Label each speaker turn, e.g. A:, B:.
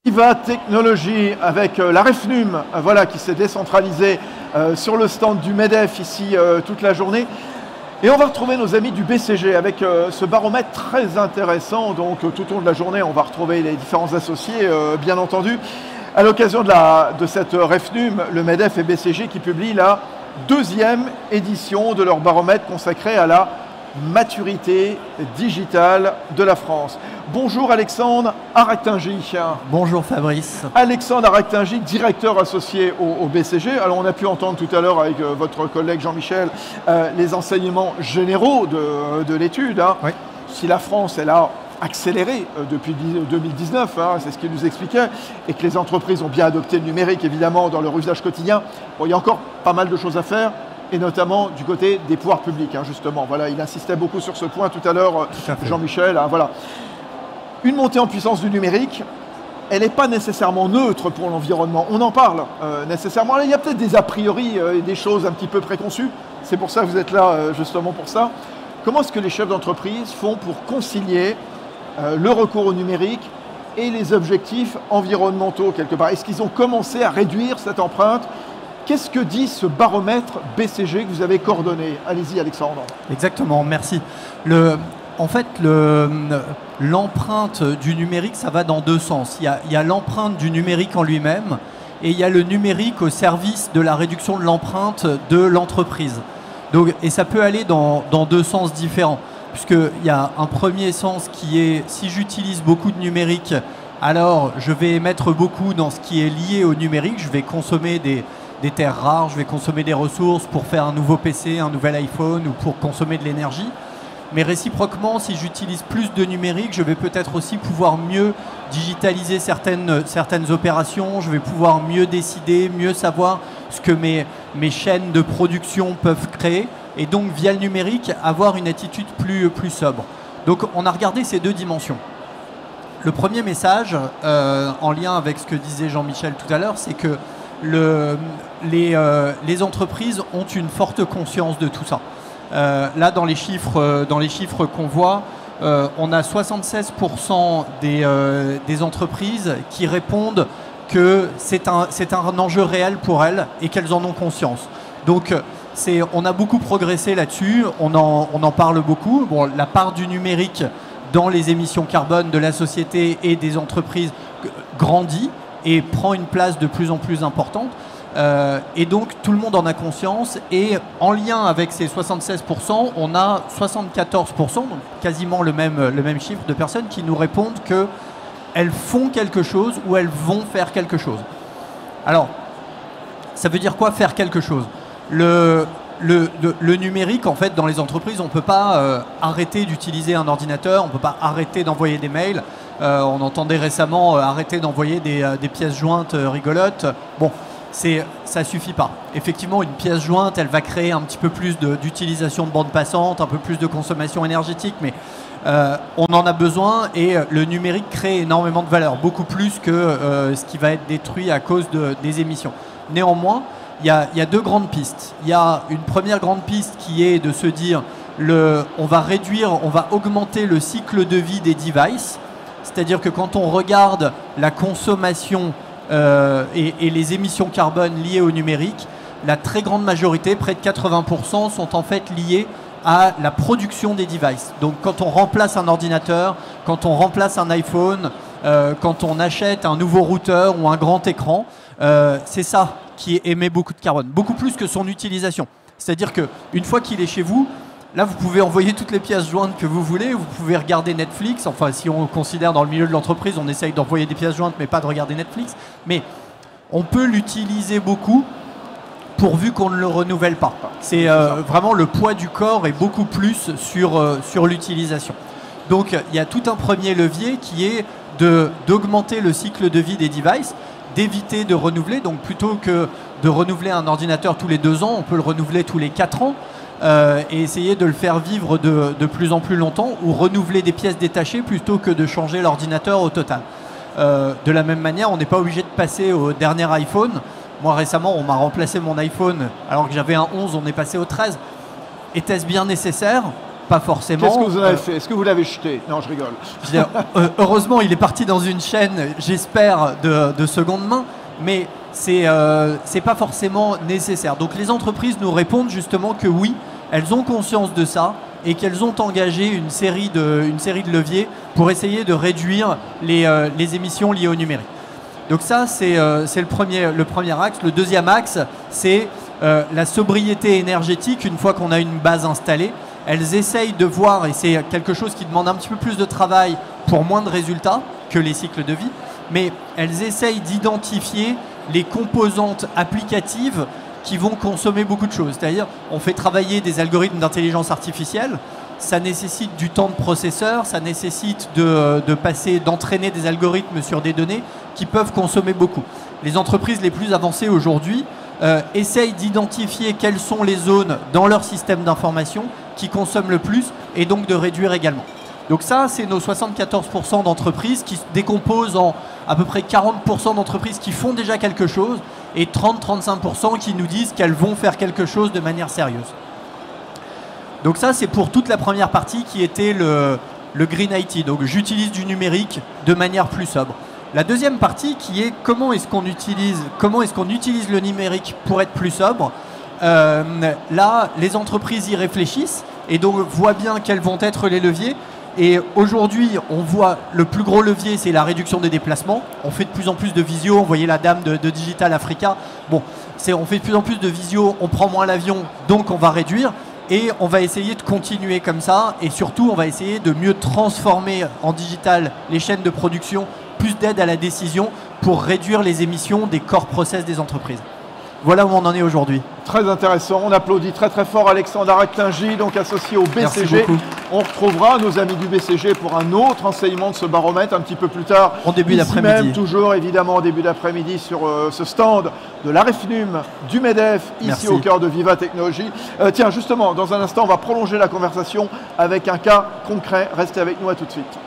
A: IVA Technologies avec la REFNUM voilà, qui s'est décentralisée sur le stand du MEDEF ici toute la journée. Et on va retrouver nos amis du BCG avec ce baromètre très intéressant. Donc tout au long de la journée, on va retrouver les différents associés, bien entendu. À l'occasion de cette REFNUM, le MEDEF et BCG qui publient la deuxième édition de leur baromètre consacré à la maturité digitale de la France. Bonjour Alexandre Aractingy.
B: Bonjour Fabrice.
A: Alexandre Aractingy, directeur associé au BCG. Alors on a pu entendre tout à l'heure avec votre collègue Jean-Michel les enseignements généraux de l'étude. Hein. Oui. Si la France elle a accéléré depuis 2019, hein, c'est ce qu'il nous expliquait, et que les entreprises ont bien adopté le numérique évidemment dans leur usage quotidien, bon, il y a encore pas mal de choses à faire. Et notamment du côté des pouvoirs publics, hein, justement. Voilà, il insistait beaucoup sur ce point tout à l'heure, Jean-Michel. Hein, voilà. Une montée en puissance du numérique, elle n'est pas nécessairement neutre pour l'environnement. On en parle nécessairement. Là, il y a peut-être des a priori, des choses un petit peu préconçues. C'est pour ça que vous êtes là, justement pour ça. Comment est-ce que les chefs d'entreprise font pour concilier le recours au numérique et les objectifs environnementaux, quelque part? Est-ce qu'ils ont commencé à réduire cette empreinte ? Qu'est-ce que dit ce baromètre BCG que vous avez coordonné? Allez-y Alexandre.
B: Exactement, merci. En fait, l'empreinte du numérique, ça va dans deux sens. Il y a l'empreinte du numérique en lui-même et il y a le numérique au service de la réduction de l'empreinte de l'entreprise. Et ça peut aller dans deux sens différents. Puisqu'il y a un premier sens qui est, si j'utilise beaucoup de numérique, alors je vais émettre beaucoup dans ce qui est lié au numérique. Je vais consommer des terres rares, je vais consommer des ressources pour faire un nouveau PC, un nouvel iPhone ou pour consommer de l'énergie. Mais réciproquement, si j'utilise plus de numérique, je vais peut-être aussi pouvoir mieux digitaliser certaines opérations, je vais pouvoir mieux décider, mieux savoir ce que mes chaînes de production peuvent créer et donc via le numérique avoir une attitude plus sobre. Donc on a regardé ces deux dimensions. Le premier message, en lien avec ce que disait Jean-Michel tout à l'heure, c'est que les entreprises ont une forte conscience de tout ça. Là, dans les chiffres qu'on voit, on a 76% des entreprises qui répondent que c'est un enjeu réel pour elles et qu'elles en ont conscience. Donc, on a beaucoup progressé là-dessus, on en parle beaucoup. Bon, la part du numérique dans les émissions carbone de la société et des entreprises grandit et prend une place de plus en plus importante. Et donc tout le monde en a conscience et en lien avec ces 76%, on a 74%, donc quasiment le même chiffre de personnes qui nous répondent qu'elles font quelque chose ou elles vont faire quelque chose. Alors, ça veut dire quoi faire quelque chose ? Le numérique, en fait, dans les entreprises, on ne peut pas arrêter d'utiliser un ordinateur, on ne peut pas arrêter d'envoyer des mails. On entendait récemment arrêter d'envoyer des pièces jointes rigolotes. Bon, ça suffit pas. Effectivement, une pièce jointe, elle va créer un petit peu plus d'utilisation de bande passante, un peu plus de consommation énergétique, mais on en a besoin et le numérique crée énormément de valeur, beaucoup plus que ce qui va être détruit à cause des émissions. Néanmoins, il y a deux grandes pistes. Il y a une première grande piste qui est de se dire on va augmenter le cycle de vie des devices, c'est-à-dire que quand on regarde la consommation et les émissions carbone liées au numérique, la très grande majorité, près de 80%, sont en fait liées à la production des devices. Donc quand on remplace un ordinateur, quand on remplace un iPhone, quand on achète un nouveau routeur ou un grand écran, c'est ça qui émet beaucoup de carbone, beaucoup plus que son utilisation. C'est-à-dire qu'une fois qu'il est chez vous, là, vous pouvez envoyer toutes les pièces jointes que vous voulez, vous pouvez regarder Netflix. Enfin, si on considère dans le milieu de l'entreprise, on essaye d'envoyer des pièces jointes, mais pas de regarder Netflix. Mais on peut l'utiliser beaucoup pourvu qu'on ne le renouvelle pas. C'est vraiment le poids du corps est beaucoup plus sur l'utilisation. Donc, il y a tout un premier levier qui est d'augmenter le cycle de vie des devices, d'éviter de renouveler. Donc, plutôt que de renouveler un ordinateur tous les 2 ans, on peut le renouveler tous les 4 ans. Et essayer de le faire vivre de plus en plus longtemps ou renouveler des pièces détachées plutôt que de changer l'ordinateur au total. De la même manière, on n'est pas obligé de passer au dernier iPhone. Moi récemment, on m'a remplacé mon iPhone alors que j'avais un 11, on est passé au 13. Était-ce bien nécessaire ? pas forcément.
A: Qu'est-ce que vous en avez fait? Est-ce que vous l'avez jeté? Non, je rigole.
B: Heureusement, il est parti dans une chaîne, j'espère, de seconde main, mais c'est pas forcément nécessaire. Donc les entreprises nous répondent justement que oui, elles ont conscience de ça et qu'elles ont engagé une série de leviers pour essayer de réduire les émissions liées au numérique. Donc ça, c'est le premier axe. Le deuxième axe, c'est la sobriété énergétique. Une fois qu'on a une base installée, elles essayent de voir, et c'est quelque chose qui demande un petit peu plus de travail pour moins de résultats que les cycles de vie, mais elles essayent d'identifier les composantes applicatives qui vont consommer beaucoup de choses. C'est-à-dire, on fait travailler des algorithmes d'intelligence artificielle, ça nécessite du temps de processeur, ça nécessite d'entraîner des algorithmes sur des données qui peuvent consommer beaucoup. Les entreprises les plus avancées aujourd'hui essayent d'identifier quelles sont les zones dans leur système d'information qui consomment le plus et donc de réduire également. Donc ça, c'est nos 74% d'entreprises qui se décomposent en à peu près 40% d'entreprises qui font déjà quelque chose et 30-35% qui nous disent qu'elles vont faire quelque chose de manière sérieuse. Donc ça, c'est pour toute la première partie qui était le Green IT. Donc j'utilise du numérique de manière plus sobre. La deuxième partie qui est comment est-ce qu'on utilise le numérique pour être plus sobre. Là, les entreprises y réfléchissent et donc voient bien quels vont être les leviers. Et aujourd'hui, on voit le plus gros levier, c'est la réduction des déplacements. On fait de plus en plus de visio. On voyait la dame de Digital Africa. Bon, on fait de plus en plus de visio. On prend moins l'avion, donc on va réduire. Et on va essayer de continuer comme ça. Et surtout, on va essayer de mieux transformer en digital les chaînes de production, plus d'aide à la décision pour réduire les émissions des core process des entreprises. Voilà où on en est aujourd'hui.
A: Très intéressant. On applaudit très très fort Alexandre Arctingy, donc associé au BCG. On retrouvera nos amis du BCG pour un autre enseignement de ce baromètre un petit peu plus tard.
B: En début d'après-midi.
A: Toujours évidemment en début d'après-midi sur ce stand de l'AREFNUM, du MEDEF, ici au cœur de Viva Technologies. Tiens, justement, dans un instant, on va prolonger la conversation avec un cas concret. Restez avec nous, à tout de suite.